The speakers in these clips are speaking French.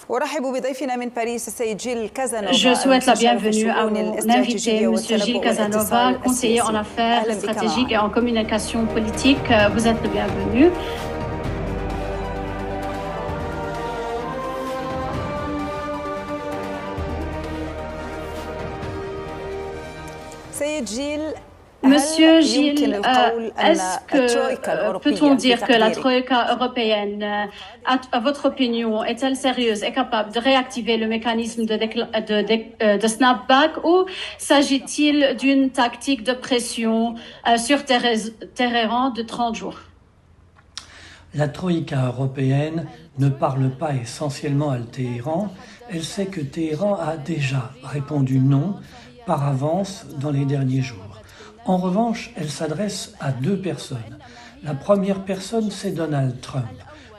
Je souhaite la bienvenue à mon invité, M. Gilles Casanova, conseiller en affaires stratégiques et en communication politique. Vous êtes le bienvenu. Monsieur Gilles, est-ce que peut-on dire que la Troïka européenne, à votre opinion, est-elle sérieuse et capable de réactiver le mécanisme de snapback ou s'agit-il d'une tactique de pression sur Téhéran de 30 jours? La Troïka européenne ne parle pas essentiellement à Téhéran. Elle sait que Téhéran a déjà répondu non par avance dans les derniers jours. En revanche, elle s'adresse à deux personnes. La première personne, c'est Donald Trump,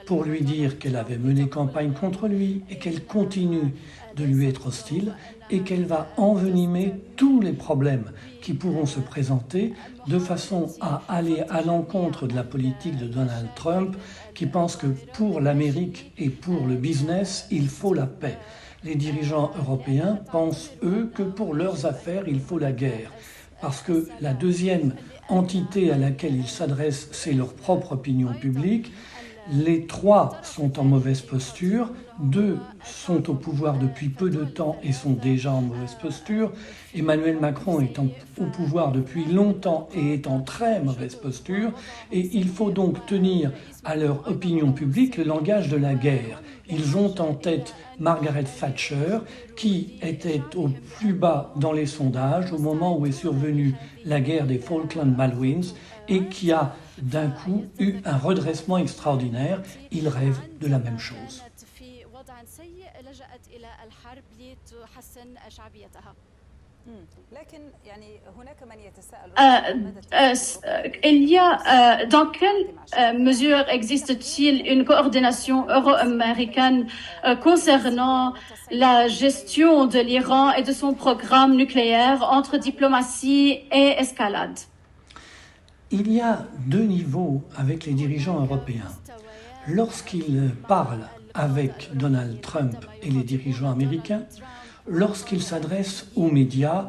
pour lui dire qu'elle avait mené campagne contre lui et qu'elle continue de lui être hostile et qu'elle va envenimer tous les problèmes qui pourront se présenter de façon à aller à l'encontre de la politique de Donald Trump qui pense que pour l'Amérique et pour le business, il faut la paix. Les dirigeants européens pensent, eux, que pour leurs affaires, il faut la guerre. Parce que la deuxième entité à laquelle ils s'adressent, c'est leur propre opinion publique. Les trois sont en mauvaise posture, deux sont au pouvoir depuis peu de temps et sont déjà en mauvaise posture. Emmanuel Macron est au pouvoir depuis longtemps et est en très mauvaise posture. Et il faut donc tenir à leur opinion publique le langage de la guerre. Ils ont en tête Margaret Thatcher, qui était au plus bas dans les sondages au moment où est survenue la guerre des Falkland Baldwins et qui a d'un coup eu un redressement extraordinaire. Ils rêvent de la même chose. Dans quelle mesure existe-t-il une coordination euro-américaine concernant la gestion de l'Iran et de son programme nucléaire entre diplomatie et escalade? Il y a deux niveaux avec les dirigeants européens. Lorsqu'ils parlent avec Donald Trump et les dirigeants américains, lorsqu'ils s'adressent aux médias,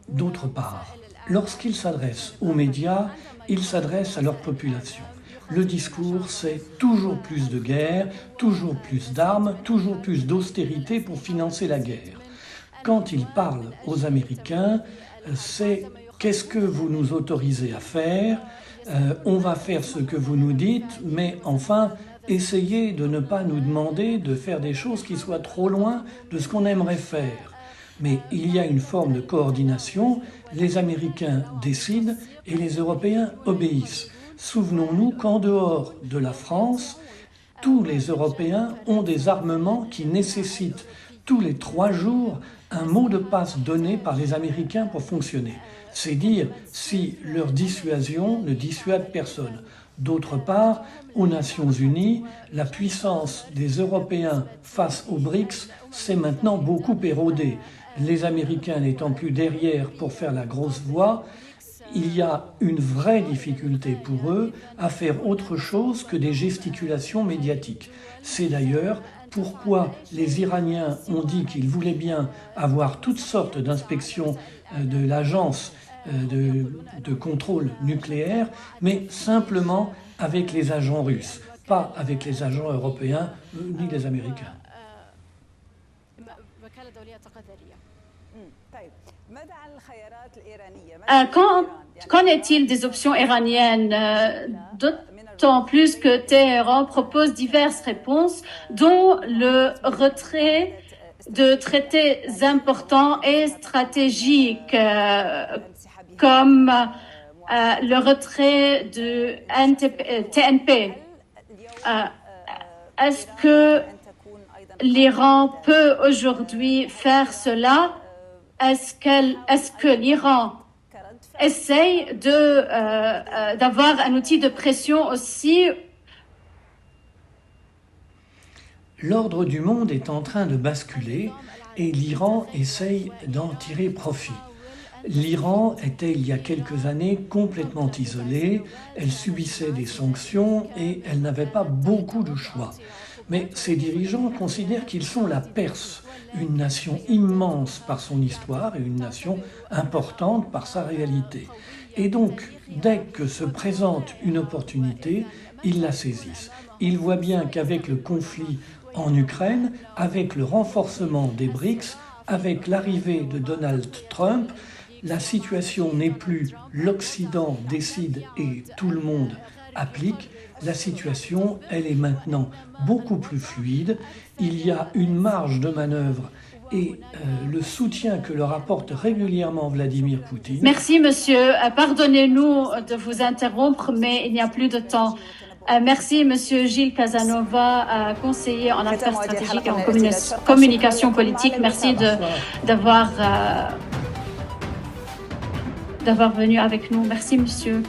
d'autre part. Lorsqu'ils s'adressent aux médias, ils s'adressent à leur population. Le discours, c'est toujours plus de guerre, toujours plus d'armes, toujours plus d'austérité pour financer la guerre. Quand ils parlent aux Américains, c'est « qu'est-ce que vous nous autorisez à faire ? On va faire ce que vous nous dites, mais enfin, essayez de ne pas nous demander de faire des choses qui soient trop loin de ce qu'on aimerait faire. » Mais il y a une forme de coordination, les Américains décident et les Européens obéissent. Souvenons-nous qu'en dehors de la France, tous les Européens ont des armements qui nécessitent tous les 3 jours un mot de passe donné par les Américains pour fonctionner. C'est dire si leur dissuasion ne dissuade personne. D'autre part, aux Nations Unies, la puissance des Européens face aux BRICS s'est maintenant beaucoup érodée. Les Américains n'étant plus derrière pour faire la grosse voix, il y a une vraie difficulté pour eux à faire autre chose que des gesticulations médiatiques. C'est d'ailleurs pourquoi les Iraniens ont dit qu'ils voulaient bien avoir toutes sortes d'inspections de l'agence de contrôle nucléaire, mais simplement avec les agents russes, pas avec les agents européens ni les Américains. Qu'en est-il des options iraniennes, d'autant plus que Téhéran propose diverses réponses, dont le retrait de traités importants et stratégiques, comme le retrait de TNP. Est-ce que l'Iran peut aujourd'hui faire cela? Est-ce que l'Iran essaye d'avoir un outil de pression aussi? L'ordre du monde est en train de basculer et l'Iran essaye d'en tirer profit. L'Iran était il y a quelques années complètement isolée, elle subissait des sanctions et elle n'avait pas beaucoup de choix. Mais ces dirigeants considèrent qu'ils sont la Perse, une nation immense par son histoire et une nation importante par sa réalité. Et donc, dès que se présente une opportunité, ils la saisissent. Ils voient bien qu'avec le conflit en Ukraine, avec le renforcement des BRICS, avec l'arrivée de Donald Trump, la situation n'est plus l'Occident décide et tout le monde applique. La situation, elle est maintenant beaucoup plus fluide. Il y a une marge de manœuvre et le soutien que leur apporte régulièrement Vladimir Poutine. Merci, monsieur. Pardonnez-nous de vous interrompre, mais il n'y a plus de temps. Merci, monsieur Gilles Casanova, conseiller en affaires stratégiques et en communication politique. Merci d'avoir venu avec nous. Merci, monsieur.